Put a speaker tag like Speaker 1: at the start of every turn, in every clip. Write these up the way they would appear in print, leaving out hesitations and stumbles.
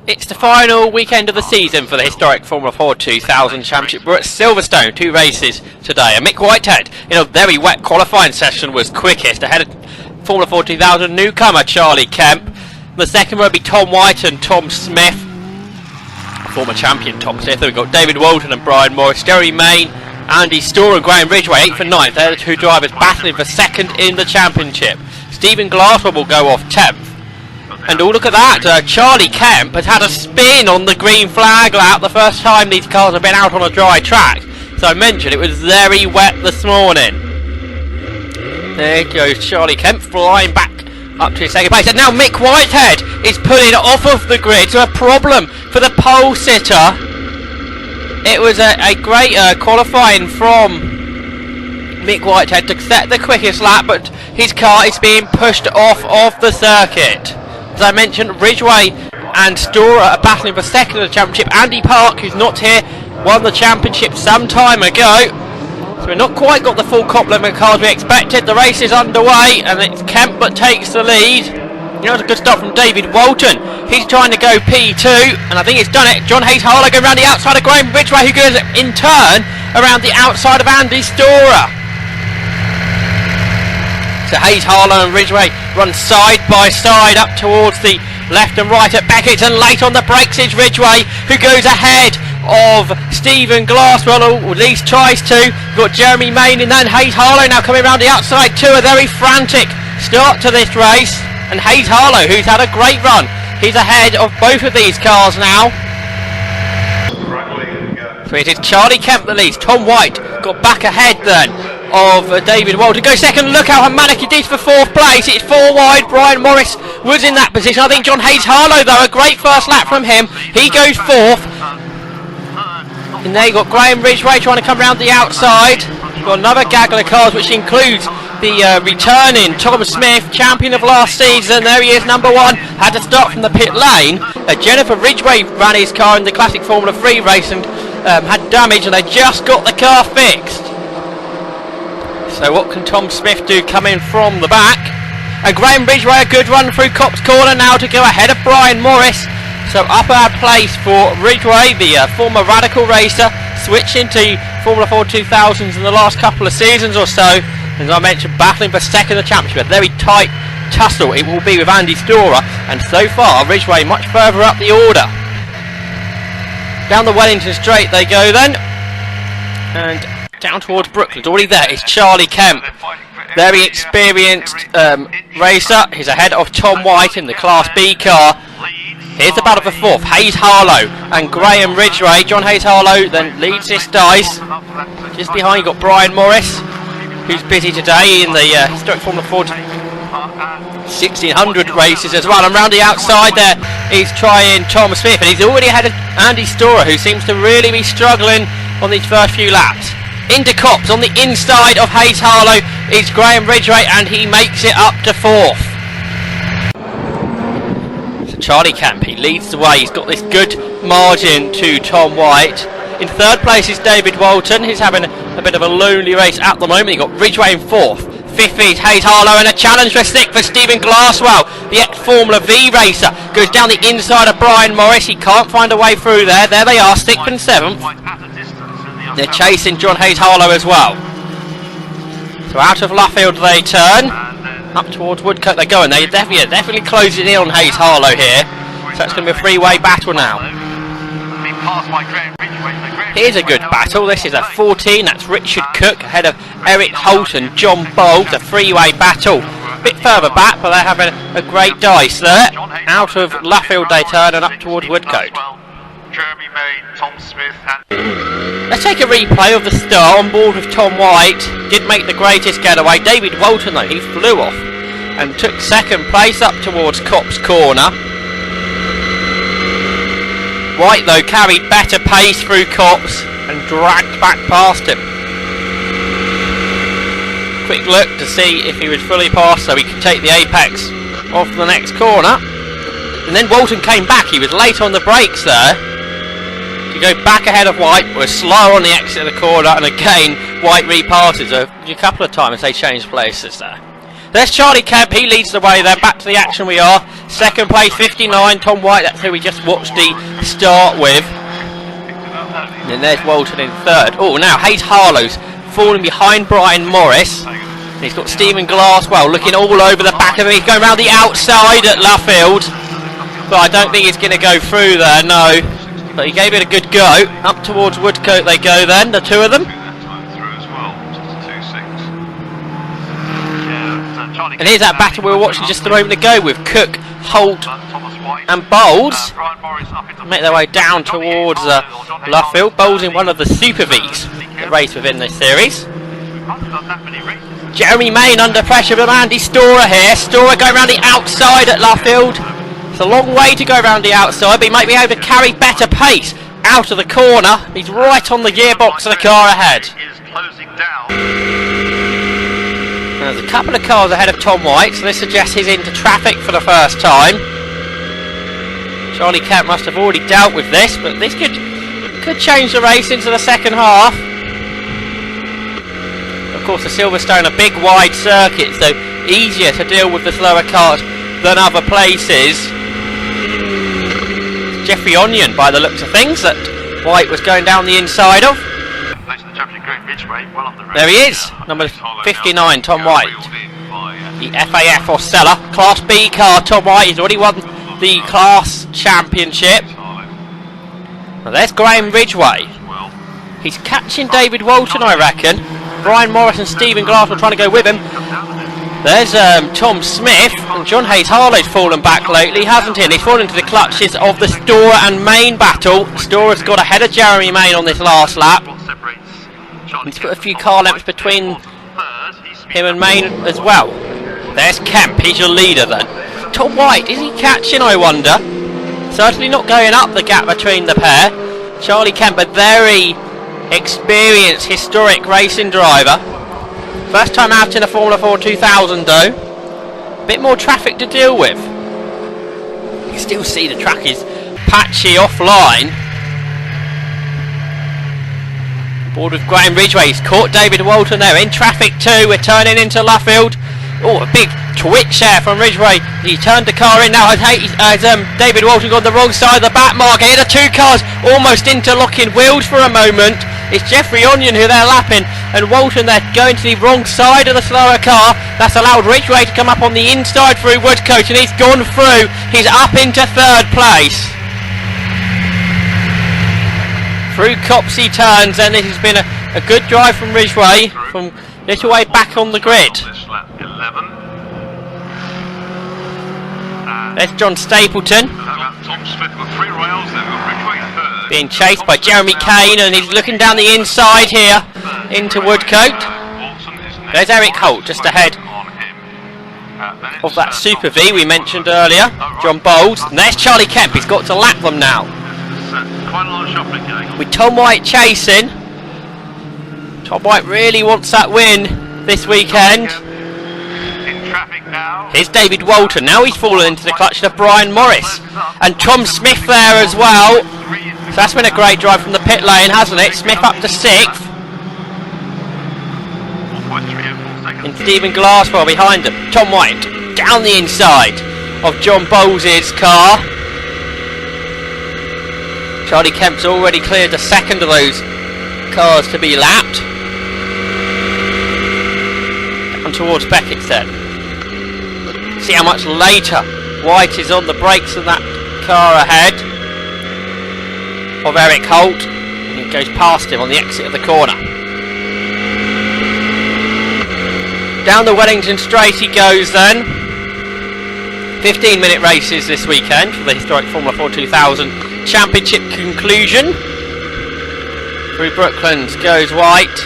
Speaker 1: It's the final weekend of the season for the historic Formula 4 2000 Championship. We're at Silverstone, 2 races today, and Mick Whitehead in a very wet qualifying session was quickest ahead of Formula 4 2000 newcomer Charlie Kemp. The second will be Tom White and Tom Smith, former champion Tom Smith. We've got David Walton and Brian Morris, Jeremy Main, Andy Storer and Graham Ridgway 8th and 9th. They're the 2 drivers battling for second in the championship. Stephen Glasswell will go off 10th. And oh, look at that, Charlie Kemp has had a spin on the green flag lap, the first time these cars have been out on a dry track. So I mentioned it was very wet this morning. There goes Charlie Kemp flying back up to his second place. And now Mick Whitehead is pulling off of the grid, so a problem for the pole sitter. It was a great qualifying from Mick Whitehead to set the quickest lap, but his car is being pushed off of the circuit. As I mentioned, Ridgway and Storer are battling for second in the championship. Andy Park, who's not here, won the championship some time ago. So we've not quite got the full complement of cars we expected. The race is underway, and it's Kemp that takes the lead. You know, it's a good start from David Walton. He's trying to go P2, and I think he's done it. John Hayes-Harlow going around the outside of Graham Ridgway, who goes in turn around the outside of Andy Storer. So Hayes-Harlow and Ridgway run side by side up towards the left and right at Beckett, and late on the brakes is Ridgway, who goes ahead of Stephen Glasswell, or at least tries to. You've got Jeremy Main and then Hayes-Harlow now coming around the outside too. A very frantic start to this race, and Hayes-Harlow, who's had a great run, he's ahead of both of these cars now. So it is Charlie Kemp that leads. Tom White got back ahead then of David Walton. Go second. Look how Hamanic it is for 4th place. It's 4 wide. Brian Morris was in that position. I think John Hayes-Harlow, though, a great first lap from him. He goes 4th. And there you got Graham Ridgway trying to come round the outside. You've got another gaggle of cars, which includes the returning Tom Smith, champion of last season. There he is, number 1. Had to start from the pit lane. Jennifer Ridgway ran his car in the Classic Formula 3 race and had damage, and they just got the car fixed. So what can Tom Smith do coming from the back? And Graham Ridgway, a good run through Copse Corner now to go ahead of Brian Morris. So up our place for Ridgway, the former Radical racer, switching to Formula 4 2000s in the last couple of seasons or so. As I mentioned, battling for second in the championship. A very tight tussle it will be with Andy Storer, and so far Ridgway much further up the order. Down the Wellington Straight they go then, and down towards Brooklands. Already there is Charlie Kemp, very experienced racer. He's ahead of Tom White in the Class B car. Here's the battle for 4th, Hayes-Harlow and Graham Ridgway. John Hayes-Harlow then leads this dice. Just behind you've got Brian Morris, who's busy today in the historic Formula 4 1600 races as well. And round the outside there he's trying Tom Smith, and he's already ahead of Andy Storer, who seems to really be struggling on these first few laps. Into Copse on the inside of Hayes-Harlow is Graham Ridgway, and he makes it up to 4th. So Charlie Kemp, he leads the way. He's got this good margin to Tom White. In 3rd place is David Walton. He's having a bit of a lonely race at the moment. You've got Ridgway in 4th. 5th is Hayes-Harlow, and a challenge for 6th for Stephen Glasswell. The ex-Formula V racer goes down the inside of Brian Morris. He can't find a way through there. There they are, 6th and 7th. They're chasing John Hayes-Harlow as well. So out of Luffield they turn. Up towards Woodcote they go, and they're definitely closing in on Hayes-Harlow here. So it's going to be a 3-way battle now. Here's a good battle. This is a 14. That's Richard Cook ahead of Eric Holt and John Bowles. A 3-way battle. A bit further back, but they're having a great dice there. Out of Luffield they turn and up towards Woodcote.
Speaker 2: Jeremy Main, Tom Smith.
Speaker 1: Let's take a replay of the start on board with Tom White. Did make the greatest getaway. David Walton, though, he flew off and took 2nd place up towards Copse Corner. White, though, carried better pace through Copse and dragged back past him. Quick look to see if he was fully passed so he could take the apex off the next corner. And then Walton came back. He was late on the brakes there. To go back ahead of White, was slow on the exit of the corner, and again White repasses a couple of times. They changed places there. There's Charlie Kemp, he leads the way then. Back to the action we are. Second place, 59, Tom White, that's who we just watched the start with. And then there's Walton in third. Oh, now Hayes Harlow's falling behind Brian Morris. He's got Stephen Glasswell looking all over the back of him. He's going around the outside at Luffield. But I don't think he's going to go through there, no. But he gave it a good go. Up towards Woodcote they go then, the two of them. And here's that battle we were watching just a moment ago with Cook, Holt and Bowles. Make their way down towards Luffield. Bowles in one of the Super Vs that race within this series. Jeremy Main under pressure from Andy Storer here. Storer going around the outside at Luffield. It's a long way to go around the outside, but he might be able to carry better pace out of the corner. He's right on the gearbox of the car ahead. There's a couple of cars ahead of Tom White, so this suggests he's into traffic for the first time. Charlie Kemp must have already dealt with this, but this could change the race into the second half. Of course, the Silverstone a big wide circuit, so easier to deal with the slower cars than other places. Jeffrey Onion, by the looks of things, that White was going down the inside of. There he is, number 59, Tom White. The FAF Orstella Class B car. Tom White has already won the Class Championship. Now there's Graham Ridgway. He's catching David Walton, I reckon. Brian Morris and Stephen Glass were trying to go with him. There's Tom Smith, and John Hayes Harlow's fallen back lately, hasn't he? And he's fallen into the clutches of the Storer and Main battle. Storer's got ahead of Jeremy Main on this last lap. He's put a few car lengths between him and Main as well. There's Kemp, he's your leader then. Tom White, is he catching, I wonder? Certainly not going up the gap between the pair. Charlie Kemp, a very experienced, historic racing driver. First time out in a Formula 4 2000 though. A bit more traffic to deal with. You can still see the track is patchy offline. Board with Graham Ridgway. He's caught David Walton there in traffic too. We're turning into Luffield. Oh, a big twitch there from Ridgway. He turned the car in now. Has David Walton gone the wrong side of the back marker. Here the two cars almost interlocking wheels for a moment. It's Jeffrey Onion who they're lapping, and Walton they're going to the wrong side of the slower car. That's allowed Ridgway to come up on the inside through Woodcote, and he's gone through. He's up into third place. Through Copsey turns, and this has been a good drive from Ridgway, from little way back on the grid. There's John Stapleton. Being chased by Jeremy Kane, and he's looking down the inside here into Woodcote. There's Eric Holt just ahead of that Super V we mentioned earlier, John Bowles. And there's Charlie Kemp, he's got to lap them now. With Tom White chasing. Tom White really wants that win this weekend. Here's David Walton, now he's fallen into the clutch of Brian Morris. And Tom Smith there as well. So that's been a great drive from the pit lane, hasn't it? Smith up to 6th. And Stephen Glasswell behind him. Tom White down the inside of John Bowles' car. Charlie Kemp's already cleared the second of those cars to be lapped. Down towards Beckett's then. See how much later White is on the brakes than that car ahead of Eric Holt. And he goes past him on the exit of the corner. Down the Wellington Straight he goes then. 15-minute races this weekend for the historic Formula 4 2000 Championship conclusion. Through Brooklands goes White.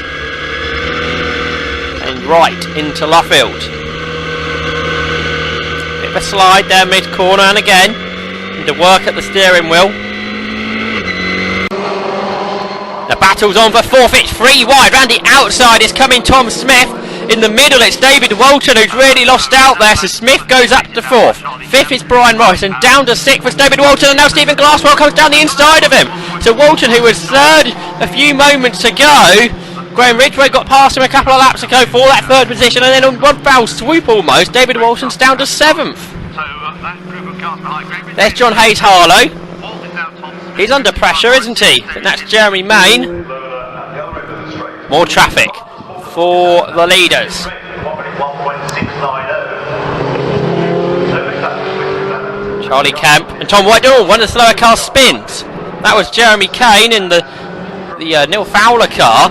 Speaker 1: And right into Luffield. Bit of a slide there mid-corner, and again into work at the steering wheel. The battle's on for fourth. It's 3 wide. Round the outside is coming Tom Smith. In the middle it's David Walton who's really lost out there, so Smith goes up to 4th. 5th is Brian Morris, and down to 6th was David Walton, and now Stephen Glasswell comes down the inside of him. So Walton, who was 3rd a few moments ago, Graham Ridgway got past him a couple of laps ago for that third position, and then on one foul swoop almost, David Walton's down to 7th. There's John Hayes-Harlow. He's under pressure, isn't he? And that's Jeremy Main. More traffic for the leaders. Charlie Kemp and Tom White. Oh, one of the slower car spins. That was Jeremy Kane in the Neil Fowler car.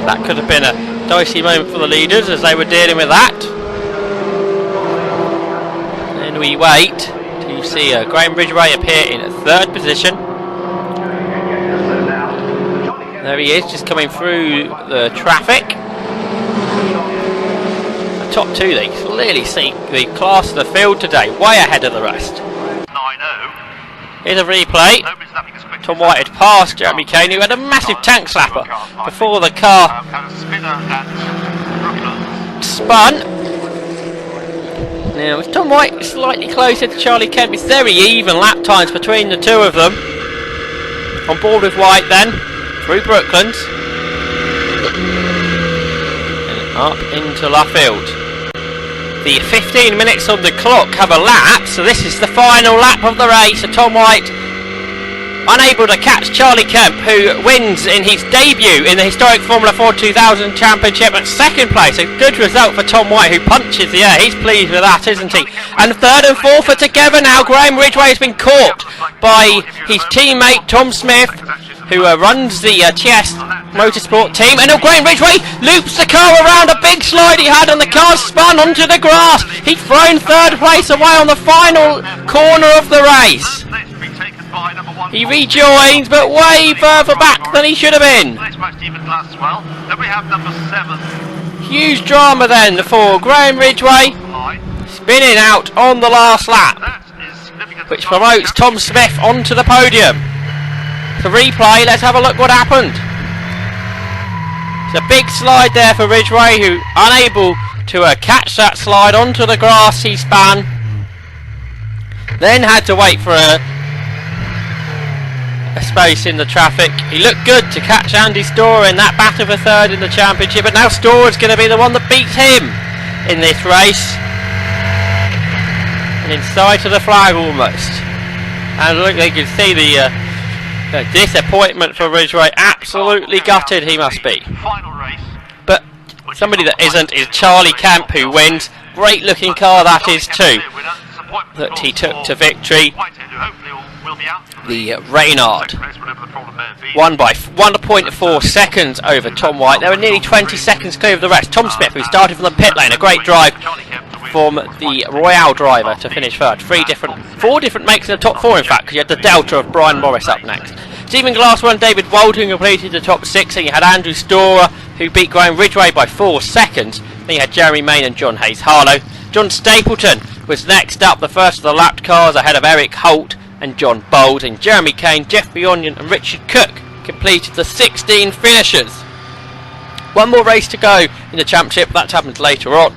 Speaker 1: That could have been a dicey moment for the leaders as they were dealing with that. Then we wait to see Graham Ridgway appear in third position. There he is, just coming through the traffic. The top two, they clearly see the class of the field today, way ahead of the rest. Here's a replay. Tom White had passed Jeremy Kane, who had a massive tank slapper before the car spun. Now, with Tom White slightly closer to Charlie Kemp, it's very even lap times between the two of them. On board with White then, through Brooklands, and up into Luffield. The 15 minutes on the clock have elapsed, so this is the final lap of the race. So Tom White unable to catch Charlie Kemp, who wins in his debut in the historic Formula 4 2000 Championship at second place. A good result for Tom White, who punches the air. He's pleased with that, isn't he? And third and fourth are together now. Graham Ridgway has been caught by his teammate Tom Smith, who runs the TS Motorsport team. And now Graham Ridgway loops the car around a big slide he had, and the car spun onto the grass. He's thrown third place away on the final corner of the race. He rejoins, but way further back than he should have been. Huge drama then for Graham Ridgway, spinning out on the last lap, which promotes Tom Smith onto the podium. The replay, let's have a look what happened. It's a big slide there for Ridgway, who unable to catch that slide onto the grass he span. Then had to wait for a space in the traffic. He looked good to catch Andy Storer in that battle for third in the championship, but now Storer's going to be the one that beats him in this race. And in sight of the flag almost. And look, they can see the disappointment for Ridgway. Absolutely gutted he must be. But somebody that isn't is Charlie Kemp, who wins. Great looking car that is too, that he took to victory. The Reynard won by 1.4 seconds over Tom White. They were nearly 20 seconds clear of the rest. Tom Smith, who started from the pit lane, a great drive from the Royale driver to finish third. Four different makes in the top four, in fact, because you had the Delta of Brian Morris up next. Stephen Glasswell and David Walton completed the top six, and you had Andrew Storer, who beat Graham Ridgway by 4 seconds. Then you had Jeremy Main and John Hayes-Harlow. John Stapleton was next up, the first of the lapped cars, ahead of Eric Holt and John Bold, and Jeremy Kane, Jeff Bionion and Richard Cook completed the 16 finishers. One more race to go in the championship, that happens later on.